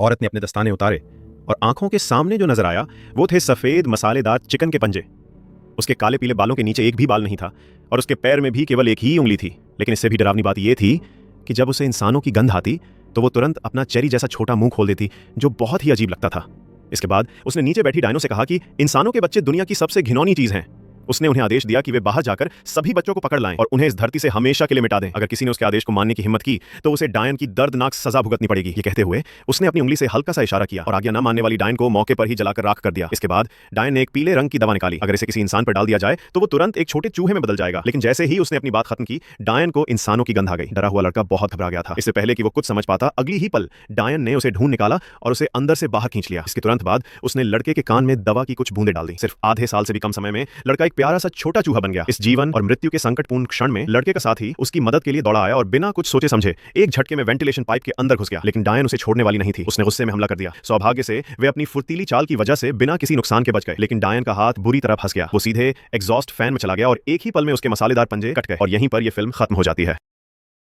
औरत ने अपने दस्ताने उतारे और आंखों के सामने जो नजर आया वो थे सफेद मसालेदार चिकन के पंजे। उसके काले पीले बालों के नीचे एक भी बाल नहीं था और उसके पैर में भी केवल एक ही उंगली थी। लेकिन इससे भी डरावनी बात यह थी कि जब उसे इंसानों की गंध आती तो वो तुरंत अपना चेरी जैसा छोटा मुंह खोल देती, जो बहुत ही अजीब लगता था। इसके बाद उसने नीचे बैठी डायनो से कहा कि इंसानों के बच्चे दुनिया की सबसे घिनौनी चीज हैं। उसने उन्हें आदेश दिया कि वे बाहर जाकर सभी बच्चों को पकड़ लाएं और उन्हें इस धरती से हमेशा के लिए मिटा दें। अगर किसी ने उसके आदेश को मानने की हिम्मत की तो उसे डायन की दर्दनाक सजा भुगतनी पड़ेगी। ये कहते हुए उसने अपनी उंगली से हल्का सा इशारा किया और आज्ञा न मानने वाली डायन को मौके पर ही जलाकर राख कर दिया। इसके बाद डायन ने एक पीले रंग की दवा निकाली। अगर इसे किसी इंसान पर डाल दिया जाए तो वो तुरंत एक छोटे चूहे में बदल जाएगा। लेकिन जैसे ही उसने अपनी बात खत्म की, डायन को इंसानों की गंध आ गई। डरा हुआ लड़का बहुत घबरा गया था। इससे पहले कि वो कुछ समझ पाता, अगली ही पल डायन ने उसे ढूंढ निकाला और उसे अंदर से बाहर खींच लिया। इसके तुरंत बाद उसने लड़के के कान में दवा की कुछ बूंदें डाल दी। सिर्फ आधे साल से भी कम समय में लड़का एक प्यारा सा छोटा चूहा बन गया। इस जीवन और मृत्यु के संकटपूर्ण क्षण में लड़के का साथी उसकी मदद के लिए दौड़ा आया और बिना कुछ सोचे समझे एक झटके में वेंटिलेशन पाइप के अंदर घुस गया। लेकिन डायन उसे छोड़ने वाली नहीं थी। उसने गुस्से में हमला कर दिया। सौभाग्य से वे अपनी फुर्तीली चाल की वजह से बिना किसी नुकसान के बच गए। लेकिन डायन का हाथ बुरी तरह फंस गया। वो सीधे एग्जॉस्ट फैन में चला गया और एक ही पल में उसके मसालेदार पंजे कट गए। और यहीं पर यह फिल्म खत्म हो जाती है।